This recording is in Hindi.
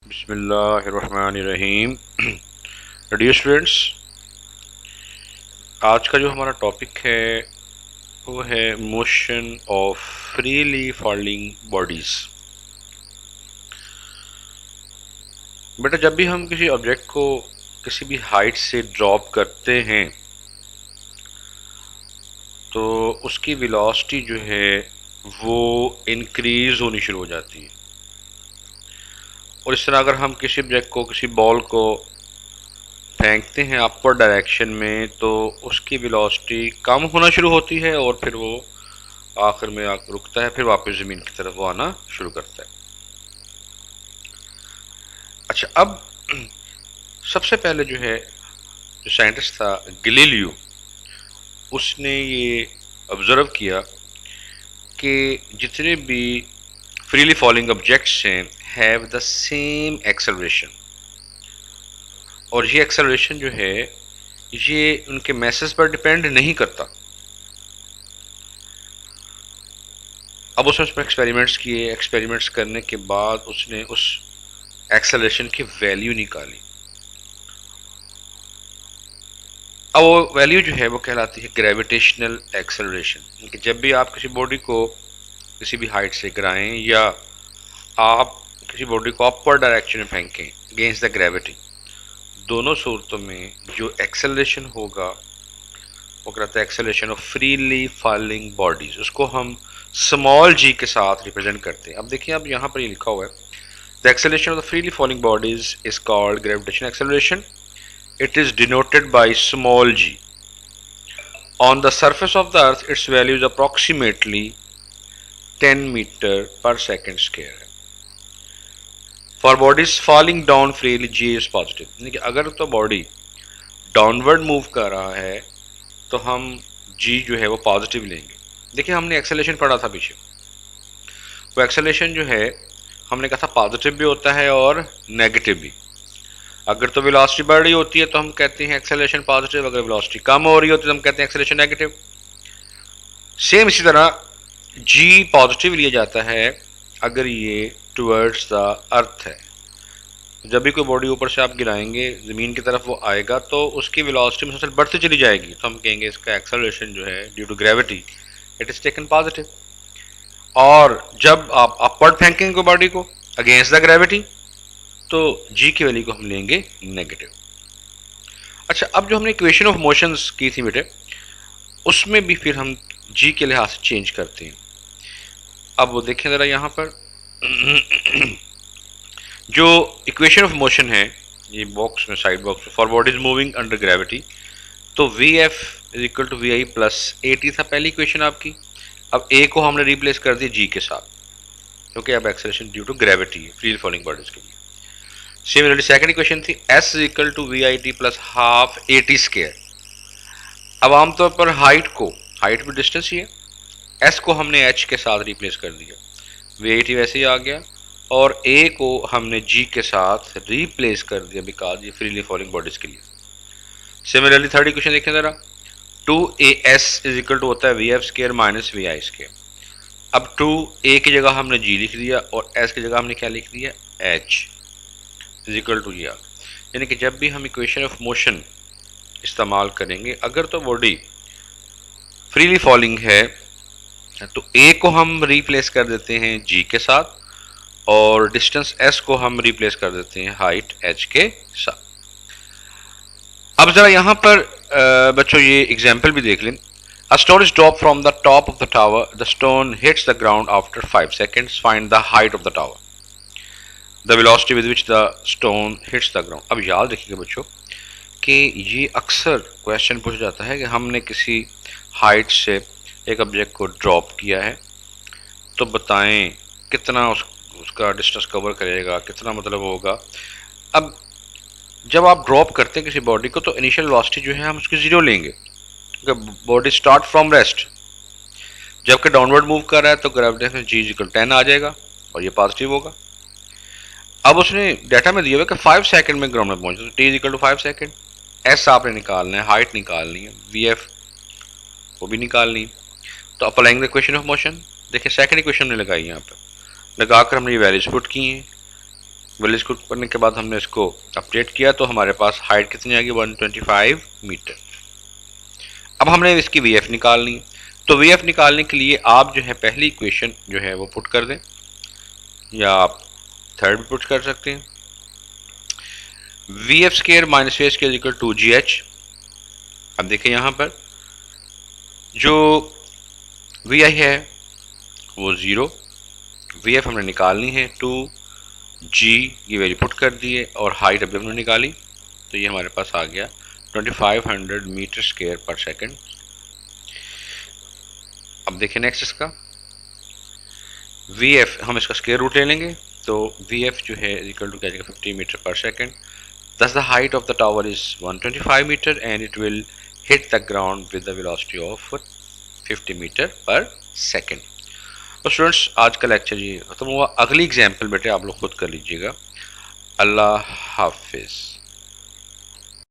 बिस्मिल्लाहिर्रहमानिर्रहीम। डियर स्टूडेंट्स, आज का जो हमारा टॉपिक है वो है motion of freely falling bodies. बेटा, जब भी हम किसी ऑब्जेक्ट को किसी भी हाइट से ड्रॉप करते हैं तो उसकी वेलोसिटी जो है वो इंक्रीज होनी शुरू हो जाती है। और इस तरह अगर हम किसी ऑब्जेक्ट को, किसी बॉल को फेंकते हैं अपर डायरेक्शन में तो उसकी वेलोसिटी कम होना शुरू होती है और फिर वो आखिर में आकर रुकता है, फिर वापस ज़मीन की तरफ वो आना शुरू करता है। अच्छा, अब सबसे पहले जो है जो साइंटिस्ट था गैलीलियो, उसने ये ऑब्जर्व किया कि जितने भी फ्रीली फॉलिंग ऑब्जेक्ट्स हैं हैव द सेम एक्सेलरेशन, और ये एक्सेलरेशन जो है ये उनके मैसेज पर डिपेंड नहीं करता। अब उसने उस पर एक्सपेरिमेंट्स किए। एक्सपेरिमेंट्स करने के बाद उसने उस एक्सेलरेशन की वैल्यू निकाली। अब वो वैल्यू जो है वो कहलाती है ग्रेविटेशनल एक्सेलरेशन। जब भी आप किसी बॉडी को किसी भी हाइट से गिराएं या आप किसी बॉडी को अपर डायरेक्शन में फेंकें अगेंस्ट द ग्रेविटी, दोनों सूरतों में जो एक्सेलरेशन होगा वो कहलाता है acceleration of freely falling bodies. उसको हम स्मॉल जी के साथ रिप्रेजेंट करते हैं। अब देखिए, अब यहाँ पर ये लिखा हुआ है the acceleration of the freely falling bodies is called gravitational acceleration. It is denoted by small g. On the surface of the earth its value is approximately 10 metre पर सेकेंड स्क्वायर है। For bodies falling down freely g is positive, यानी कि अगर तो बॉडी डाउनवर्ड मूव कर रहा है तो हम जी जो है वो पॉजिटिव लेंगे। देखिए, हमने एक्सेलरेशन पढ़ा था पीछे। वो एक्सेलरेशन जो है हमने कहा था पॉजिटिव भी होता है और नेगेटिव भी। अगर तो वेलोसिटी बढ़ रही होती है तो हम कहते हैं एक्सेलरेशन पॉजिटिव, अगर वेलोसिटी कम हो रही होती है तो हम कहते हैं एक्सेलरेशन नेगेटिव। सेम इसी तरह जी पॉजिटिव लिया जाता है अगर ये टुवर्ड्स द अर्थ है। जब भी कोई बॉडी ऊपर से आप गिराएंगे ज़मीन की तरफ वो आएगा तो उसकी वेलोसिटी मुसलसल बढ़ती चली जाएगी, तो हम कहेंगे इसका एक्सेलरेशन जो है due to gravity it is taken positive. और जब आप अपवर्ड फेंकेंगे कोई बॉडी को अगेंस्ट द ग्रेविटी तो जी की वैल्यू को हम लेंगे नेगेटिव। अच्छा, अब जो हमने इक्वेशन ऑफ मोशंस की थी बेटे, उसमें भी फिर हम जी के लिहाज से चेंज करते हैं। अब वो देखें ज़रा यहाँ पर जो इक्वेशन ऑफ मोशन है ये बॉक्स में, साइड बॉक्स में, for bodies moving under gravity, तो V F is equal to we I plus A T था पहली इक्वेशन आपकी। अब ए को हमने रिप्लेस कर दिया जी के साथ, क्योंकि अब एक्सेलरेशन ड्यू टू ग्रेविटी है फ्री फॉलिंग बॉडीज के लिए। सिमिलरली सेकंड इक्वेशन थी s is equal to we i t plus half a t square. अब आमतौर पर हाइट भी डिस्टेंस ही है, एस को हमने एच के साथ रिप्लेस कर दिया, वी आई टी वैसे ही आ गया, और ए को हमने जी के साथ रिप्लेस कर दिया बिकॉज ये फ्रीली फॉलिंग बॉडीज के लिए। सिमिलरली थर्ड इक्वेशन देखें जरा, 2as इज इक्वल टू होता है v f square minus v i square. अब 2a की जगह हमने g लिख दिया और s की जगह हमने क्या लिख दिया, h इज इक्वल टू ये। यानी कि जब भी हम इक्वेशन ऑफ मोशन इस्तेमाल करेंगे, अगर तो बॉडी फ्रीली फॉलिंग है तो a को हम रिप्लेस कर देते हैं g के साथ और डिस्टेंस s को हम रिप्लेस कर देते हैं हाइट h के साथ। अब जरा यहाँ पर बच्चों ये एग्जाम्पल भी देख लें। A stone is dropped from the top of the tower. The stone hits the ground after 5 seconds. Find the height of the tower. The velocity with which the stone hits the ground. अब याद रखिएगा बच्चों कि ये अक्सर क्वेश्चन पूछा जाता है कि हमने किसी हाइट से एक ऑब्जेक्ट को ड्रॉप किया है तो बताएं कितना उसका डिस्टेंस कवर करेगा, कितना मतलब होगा। अब जब आप ड्रॉप करते हैं किसी बॉडी को तो इनिशियल वेलोसिटी जो है हम उसकी ज़ीरो लेंगे, बॉडी स्टार्ट फ्रॉम रेस्ट। जबकि डाउनवर्ड मूव कर रहा है तो ग्रेविटेशन जी इक्वल 10 आ जाएगा और ये पॉजिटिव होगा। अब उसने डाटा में दिया हुआ कि 5 सेकंड में ग्राउंड में पहुंचे तो t is equal to 5 second. S आपने निकालना है, हाइट निकालनी है, वी एफ वो भी निकालनी है। तो applying the equation of motion, देखिए सेकंड इक्वेशन हमने लगाई यहाँ पर, लगाकर हमने ये वैल्यूज पुट की हैं। वेल इसको करने के बाद हमने इसको अपडेट किया तो हमारे पास हाइट कितनी आ गई 125 मीटर। अब हमने इसकी वी एफ निकालनी, तो वी एफ निकालने के लिए आप जो है पहली इक्वेशन जो है वो पुट कर दें, या आप थर्ड भी पुट कर सकते हैं। V f square minus v square equal to g h. अब देखें यहाँ पर जो वी आई है वो 0, वी एफ हमने निकालनी है 2g की वैल्यू पुट कर दिए और हाइट अभी हमने निकाली, तो ये हमारे पास आ गया 2500 मीटर स्क्वायर पर सेकंड। अब देखें नेक्स्ट इसका वी एफ, हम इसका स्क्वायर रूट ले लेंगे, तो वी एफ जो है इक्वल टू क्या जाएगा 50 मीटर पर second. Thus the height of the tower is 125 meter and it will hit the ground with the velocity of 50 metre पर सेकेंड। तो स्टूडेंट्स आज का लेक्चर ये खत्म हुआ। अगली एग्जाम्पल बेटे आप लोग खुद कर लीजिएगा। अल्लाह हाफिज़।